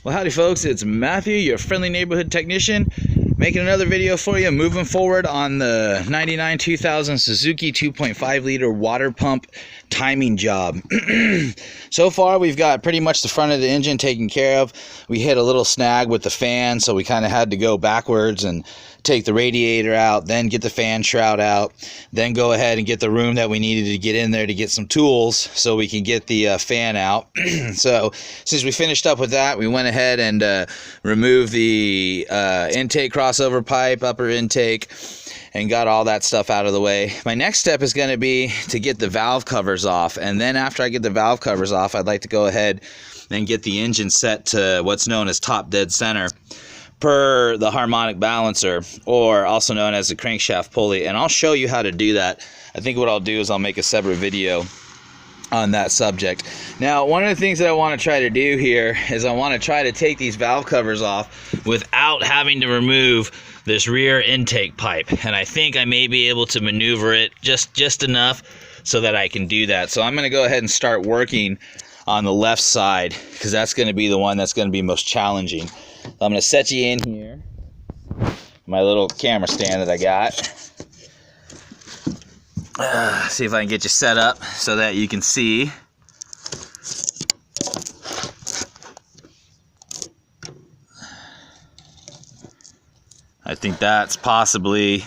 Well, howdy folks, it's Matthew, your friendly neighborhood technician, making another video for you, moving forward on the 99 2000 Suzuki 2.5 liter water pump timing job. So far we've got pretty much the front of the engine taken care of. We hit a little snag with the fan, so we kind of had to go backwards and take the radiator out, then get the fan shroud out, then go ahead and get the room that we needed to get in there to get some tools so we can get the fan out. So since we finished up with that, we went ahead and removed the intake crossover pipe, upper intake, and got all that stuff out of the way. My next step is going to be to get the valve covers off, and then after I get the valve covers off, I'd like to go ahead and get the engine set to what's known as top dead center per the harmonic balancer, or also known as the crankshaft pulley, and I'll show you how to do that. I think what I'll do is I'll make a separate video on that subject. Now, one of the things that I want to try to do here is I want to try to take these valve covers off without having to remove this rear intake pipe, and I think I may be able to maneuver it just enough so that I can do that. So I'm going to go ahead and start working on the left side, because that's going to be the one that's going to be most challenging. I'm going to set you in here, my little camera stand that I got. See if I can get you set up so that you can see. I think that's possibly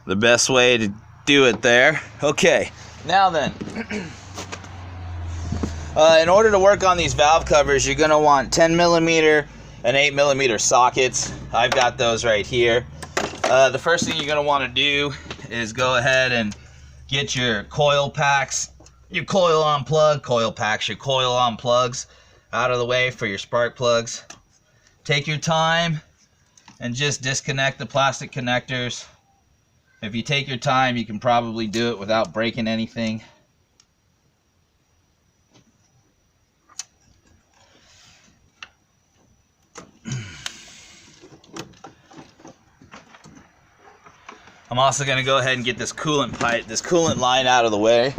the best way to do it there. Okay, now then. In order to work on these valve covers, you're going to want 10 millimeter and 8 millimeter sockets. I've got those right here. The first thing you're going to want to do is go ahead and get your coil packs, your coil on plug, coil packs, your coil on plugs out of the way for your spark plugs. Take your time and just disconnect the plastic connectors. If you take your time, you can probably do it without breaking anything. I'm also going to go ahead and get this coolant pipe, this coolant line out of the way.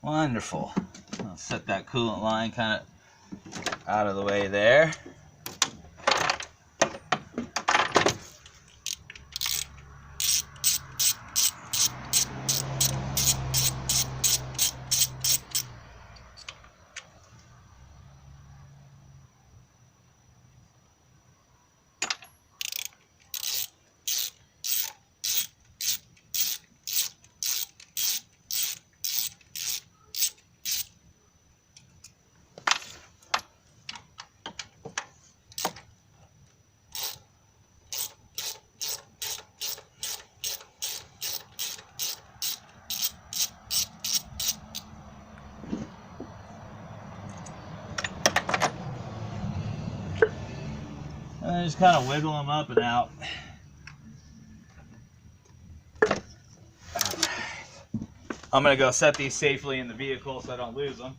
Wonderful. I'll set that coolant line kind of out of the way there. And just kind of wiggle them up and out. I'm going to go set these safely in the vehicle so I don't lose them.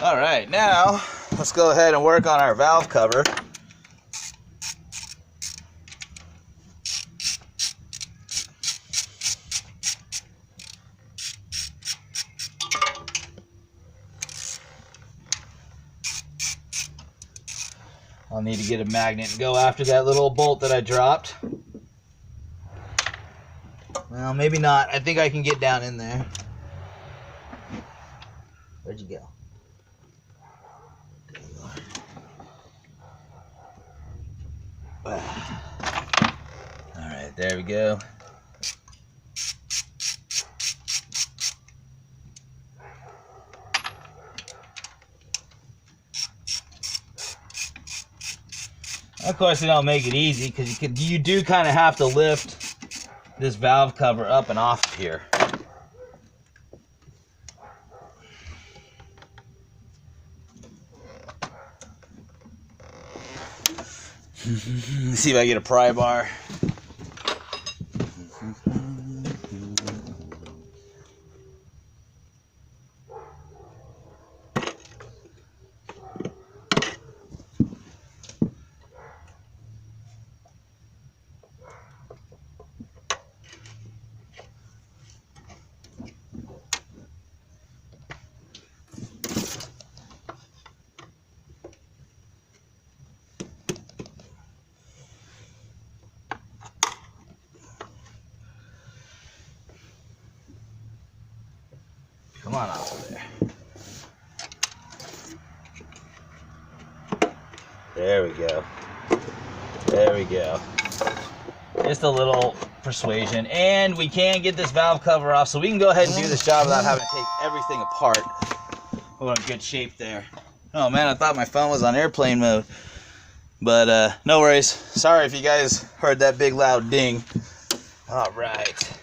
Alright, now let's go ahead and work on our valve cover. I'll need to get a magnet and go after that little bolt that I dropped. Well, maybe not. I think I can get down in there. Where'd you go? There you are. Alright, there we go. Of course, they don't make it easy because you do kind of have to lift this valve cover up and off of here. Let's see if I get a pry bar. Come on off of there. There we go. There we go. Just a little persuasion. And we can get this valve cover off, so we can go ahead and do this job without having to take everything apart. We're in good shape there. Oh man, I thought my phone was on airplane mode. But no worries. Sorry if you guys heard that big loud ding. All right.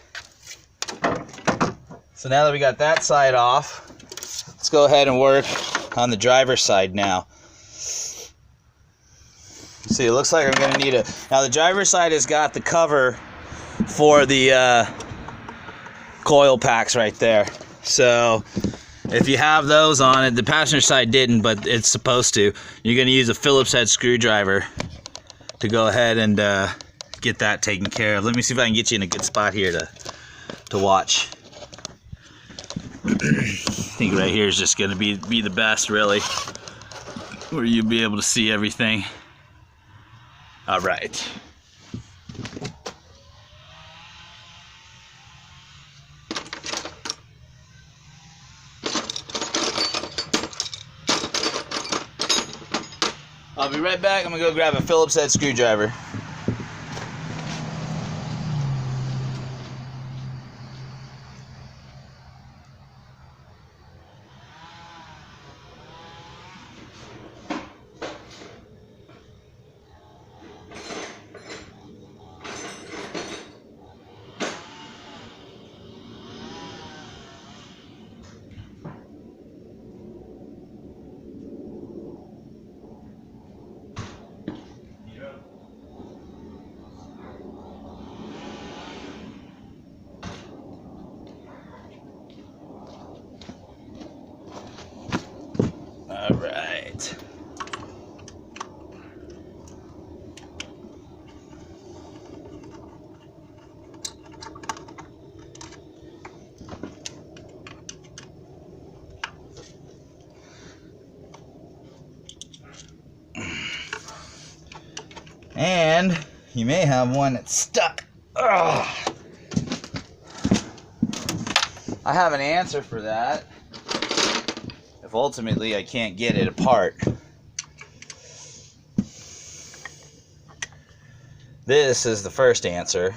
So now that we got that side off, let's go ahead and work on the driver's side now. See, it looks like I'm going to need a... Now the driver's side has got the cover for the coil packs right there. So if you have those on it, the passenger side didn't, but it's supposed to. You're going to use a Phillips head screwdriver to go ahead and get that taken care of. Let me see if I can get you in a good spot here to watch. I think right here is just going to be the best, really, where you'll be able to see everything. All right. I'll be right back. I'm going to go grab a Phillips head screwdriver. All right. And you may have one that's stuck. Ugh. I have an answer for that. If ultimately I can't get it apart. This is the first answer.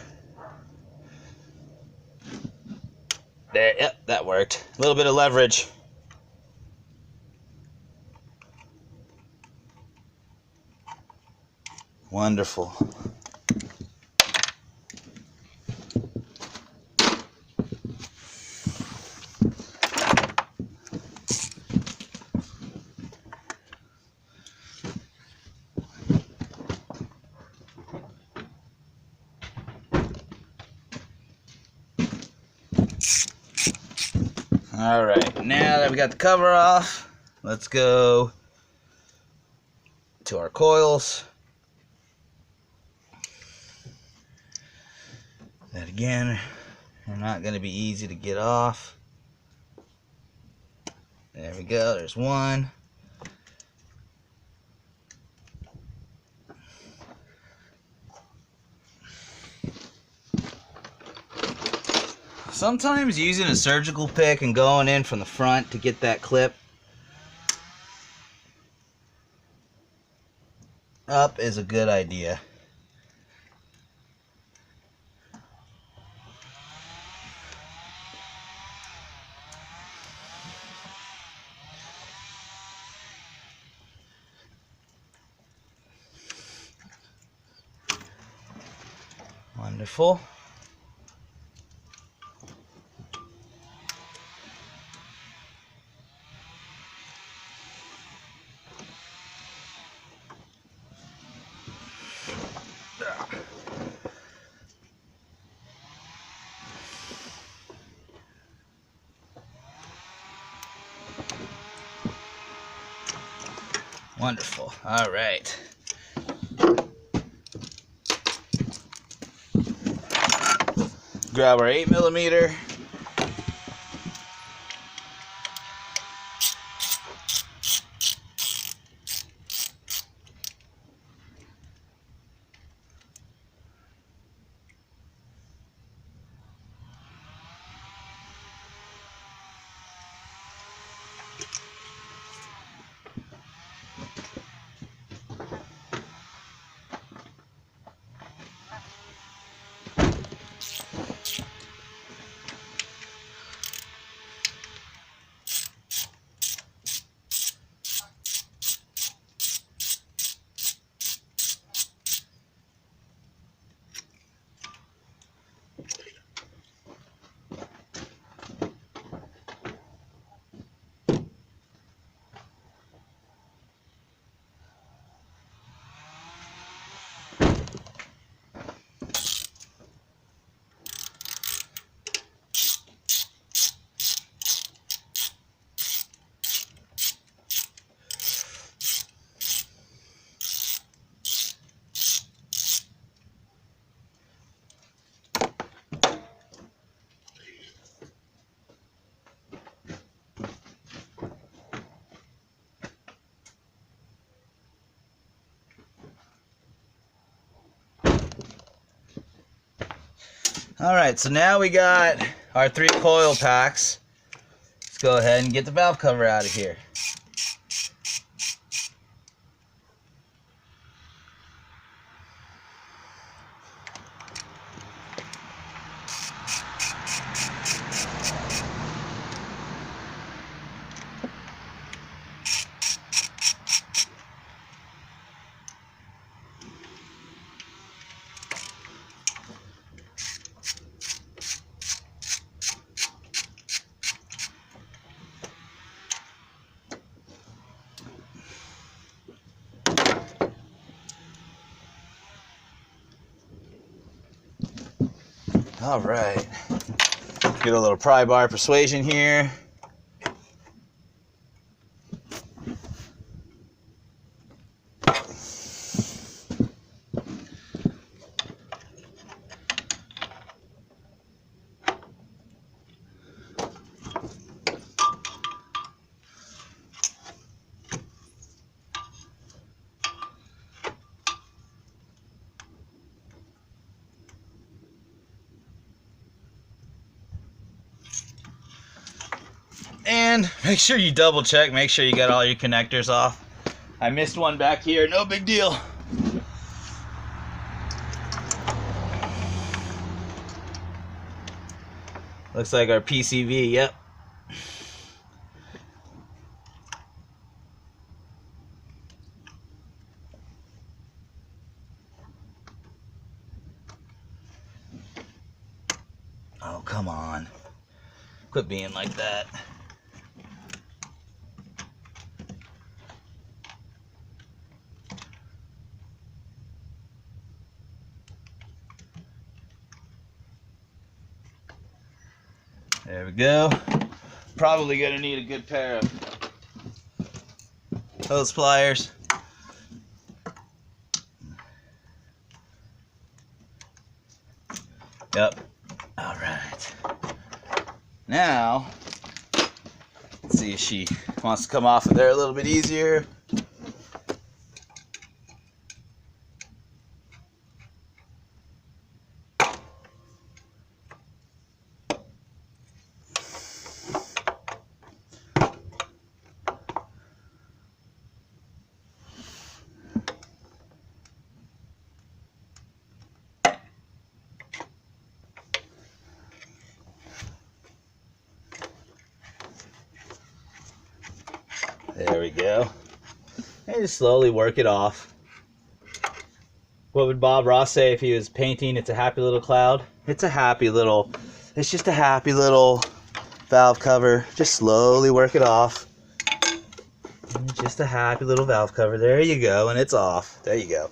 There, yep, that worked. A little bit of leverage. Wonderful. All right, now that we got the cover off, let's go to our coils. That again, they're not going to be easy to get off. There we go, there's one. Sometimes using a surgical pick and going in from the front to get that clip up is a good idea. Wonderful. Wonderful. All right. Grab our 8mm. All right, so now we got our 3 coil packs. Let's go ahead and get the valve cover out of here. All right, get a little pry bar persuasion here. And make sure you double check, make sure you got all your connectors off. I missed one back here, no big deal. Looks like our PCV, yep. Oh, come on. Quit being like that. There we go. Probably gonna need a good pair of hose pliers. Yep. All right. Now, let's see if she wants to come off of there a little bit easier. There we go. And just slowly work it off. What would Bob Ross say if he was painting It's a Happy Little Cloud? It's just a happy little valve cover. Just slowly work it off. Just a happy little valve cover. There you go, and it's off. There you go.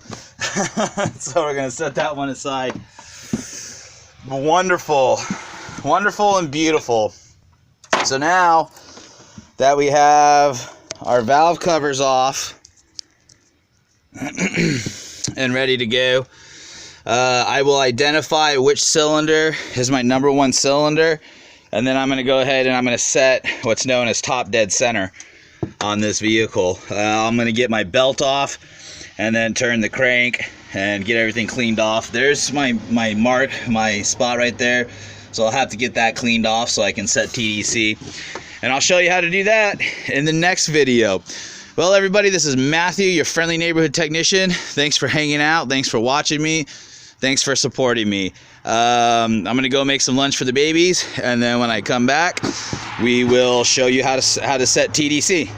So we're gonna set that one aside. Wonderful, wonderful and beautiful. So now that we have our valve covers off and ready to go, I will identify which cylinder is my number one cylinder, and then I'm going to go ahead and I'm going to set what's known as top dead center on this vehicle. I'm going to get my belt off and then turn the crank and get everything cleaned off. There's my mark, my spot right there, so I'll have to get that cleaned off so I can set TDC, and I'll show you how to do that in the next video. Well, everybody, this is Matthew, your friendly neighborhood technician. Thanks for hanging out. Thanks for watching me. Thanks for supporting me. I'm gonna go make some lunch for the babies, and then when I come back, we will show you how to set TDC.